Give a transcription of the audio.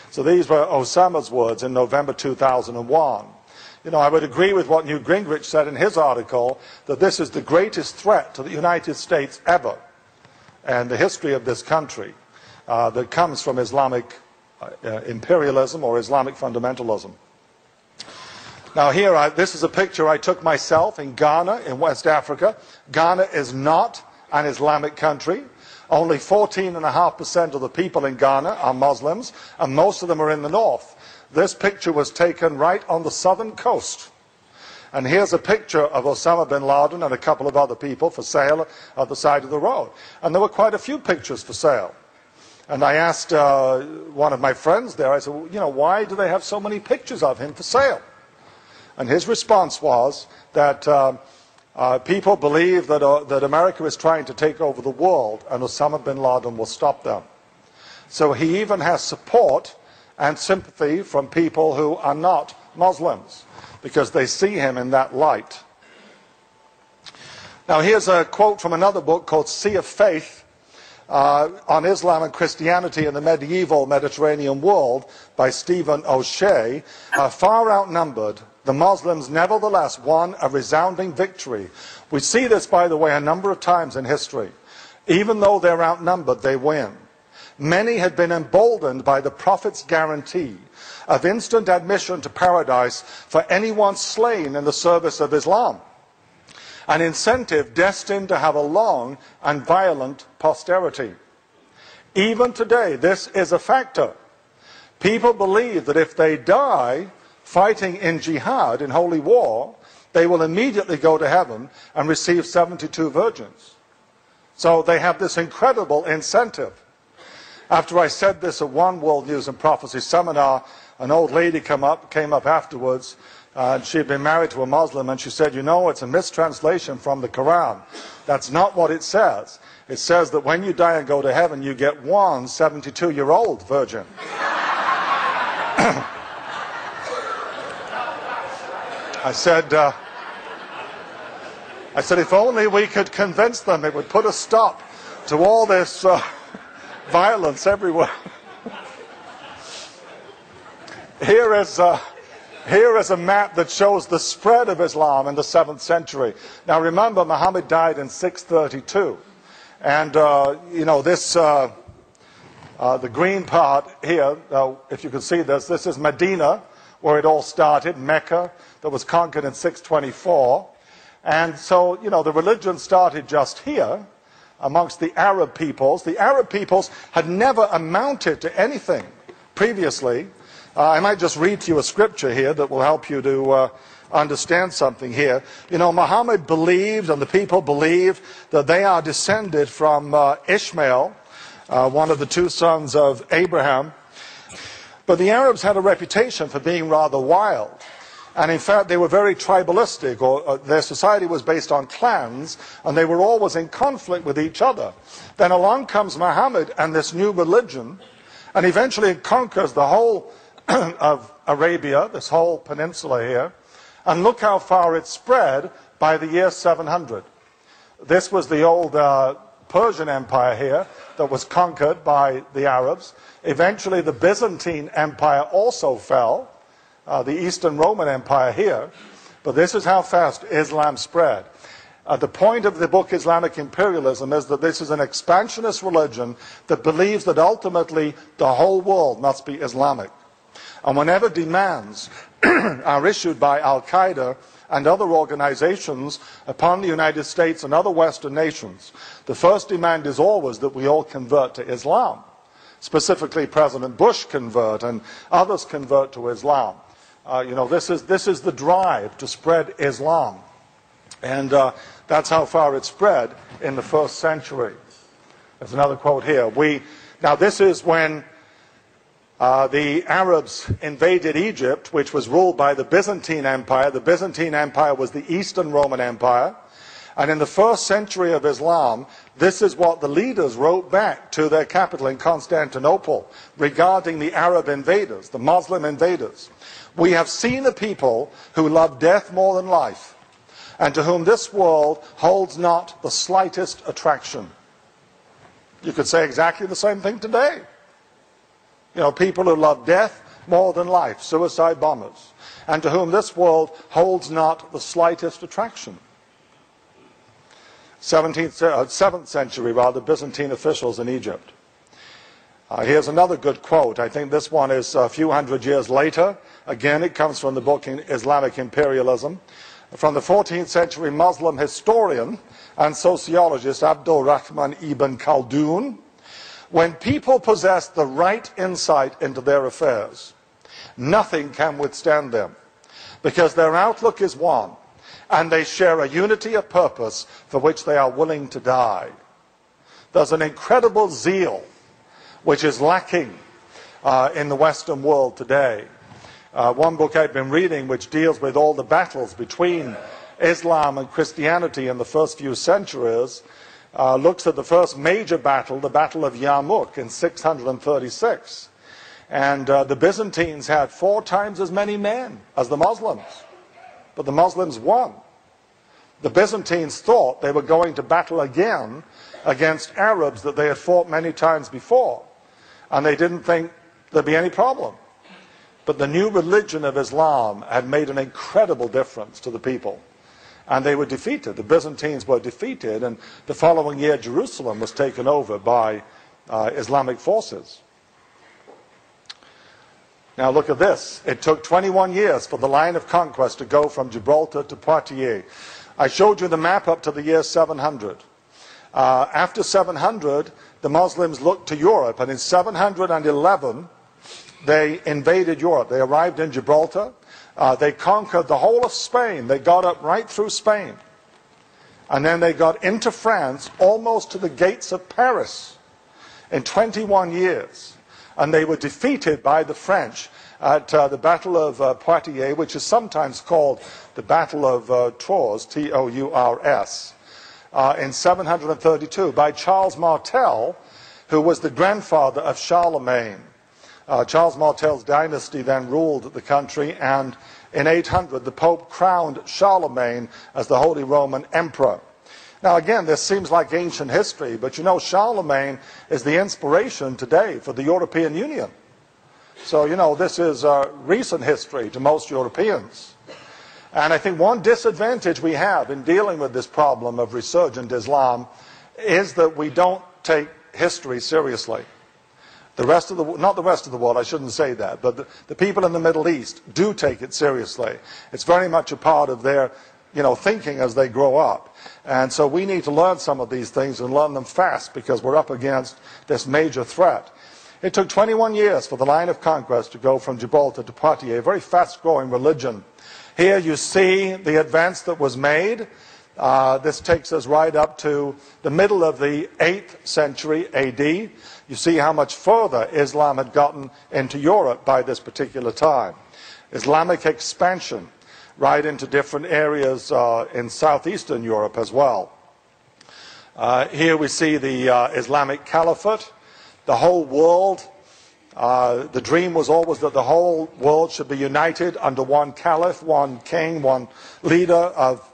So these were Osama's words in November 2001. You know, I would agree with what Newt Gingrich said in his article, that this is the greatest threat to the United States ever and the history of this country that comes from Islamic imperialism or Islamic fundamentalism. Now here, this is a picture I took myself in Ghana in West Africa. Ghana is not an Islamic country. Only 14.5% of the people in Ghana are Muslims, and most of them are in the north. This picture was taken right on the southern coast. And here's a picture of Osama bin Laden and a couple of other people for sale at the side of the road. And there were quite a few pictures for sale. And I asked one of my friends there, I said, well, you know, why do they have so many pictures of him for sale? And his response was that people believe that America is trying to take over the world and Osama bin Laden will stop them. So he even has support and sympathy from people who are not Muslims because they see him in that light. Now here's a quote from another book called Sea of Faith on Islam and Christianity in the Medieval Mediterranean World by Stephen O'Shea. Far outnumbered, the Muslims nevertheless won a resounding victory. We see this, by the way, a number of times in history. Even though they're outnumbered, they win. Many had been emboldened by the Prophet's guarantee of instant admission to paradise for anyone slain in the service of Islam, an incentive destined to have a long and violent posterity. Even today, this is a factor. People believe that if they die fighting in jihad, in holy war, they will immediately go to heaven and receive 72 virgins. So they have this incredible incentive. After I said this at one World News and Prophecy seminar, an old lady came up afterwards, and she had been married to a Muslim, and she said, you know, it's a mistranslation from the Quran. That's not what it says. It says that when you die and go to heaven, you get one 72-year-old virgin. I said, if only we could convince them, it would put a stop to all this violence everywhere. Here is a map that shows the spread of Islam in the 7th century. Now remember, Muhammad died in 632. And, you know, this, the green part here, if you can see this is Medina, where it all started, Mecca, that was conquered in 624. And so, you know, the religion started just here, amongst the Arab peoples. The Arab peoples had never amounted to anything previously. I might just read to you a scripture here that will help you to understand something here. You know, Muhammad believed, and the people believed, that they are descended from Ishmael, one of the two sons of Abraham. But the Arabs had a reputation for being rather wild. And in fact, they were very tribalistic, or their society was based on clans, and they were always in conflict with each other. Then along comes Muhammad and this new religion, and eventually it conquers the whole of Arabia, this whole peninsula here, and look how far it spread by the year 700. This was the old Persian Empire here that was conquered by the Arabs. Eventually the Byzantine Empire also fell. The Eastern Roman Empire here, but this is how fast Islam spread. The point of the book Islamic Imperialism is that this is an expansionist religion that believes that ultimately the whole world must be Islamic. And whenever demands are issued by Al-Qaeda and other organizations upon the United States and other Western nations, the first demand is always that we all convert to Islam. Specifically, President Bush convert and others convert to Islam. You know, this is the drive to spread Islam. And that's how far it spread in the 1st century. There's another quote here. Now this is when the Arabs invaded Egypt, which was ruled by the Byzantine Empire. The Byzantine Empire was the Eastern Roman Empire. And in the 1st century of Islam, this is what the leaders wrote back to their capital in Constantinople regarding the Arab invaders, the Muslim invaders. We have seen a people who love death more than life, and to whom this world holds not the slightest attraction. You could say exactly the same thing today. You know, people who love death more than life, suicide bombers, and to whom this world holds not the slightest attraction. 7th century, Byzantine officials in Egypt. Here's another good quote. I think this one is a few hundred years later. Again, it comes from the book Islamic Imperialism. From the 14th century Muslim historian and sociologist Abdul Rahman ibn Khaldun. When people possess the right insight into their affairs, nothing can withstand them, because their outlook is one, and they share a unity of purpose for which they are willing to die. There's an incredible zeal which is lacking in the Western world today. One book I've been reading, which deals with all the battles between Islam and Christianity in the first few centuries, looks at the first major battle, the Battle of Yarmouk in 636. And the Byzantines had 4 times as many men as the Muslims, but the Muslims won. The Byzantines thought they were going to battle again against Arabs that they had fought many times before, and they didn't think there'd be any problem. But the new religion of Islam had made an incredible difference to the people, and they were defeated. The Byzantines were defeated, and the following year Jerusalem was taken over by Islamic forces. Now look at this. It took 21 years for the line of conquest to go from Gibraltar to Poitiers. I showed you the map up to the year 700. After 700, the Muslims looked to Europe, and in 711, they invaded Europe. They arrived in Gibraltar. They conquered the whole of Spain. They got up right through Spain. And then they got into France, almost to the gates of Paris, in 21 years. And they were defeated by the French at the Battle of Poitiers, which is sometimes called the Battle of Tours, T-O-U-R-S, in 732, by Charles Martel, who was the grandfather of Charlemagne. Charles Martel's dynasty then ruled the country, and in 800 the Pope crowned Charlemagne as the Holy Roman Emperor. Now again, this seems like ancient history, but you know Charlemagne is the inspiration today for the European Union. So you know this is recent history to most Europeans. And I think one disadvantage we have in dealing with this problem of resurgent Islam is that we don't take history seriously. The rest of the, not the rest of the world, I shouldn't say that, but the people in the Middle East do take it seriously. It's very much a part of their, you know, thinking as they grow up. And so we need to learn some of these things and learn them fast, because we're up against this major threat. It took 21 years for the line of conquest to go from Gibraltar to Poitiers, a very fast-growing religion. Here you see the advance that was made. This takes us right up to the middle of the 8th century AD. You see how much further Islam had gotten into Europe by this particular time. Islamic expansion right into different areas in southeastern Europe as well. Here we see the Islamic Caliphate. The whole world, the dream was always that the whole world should be united under one caliph, one king, one leader of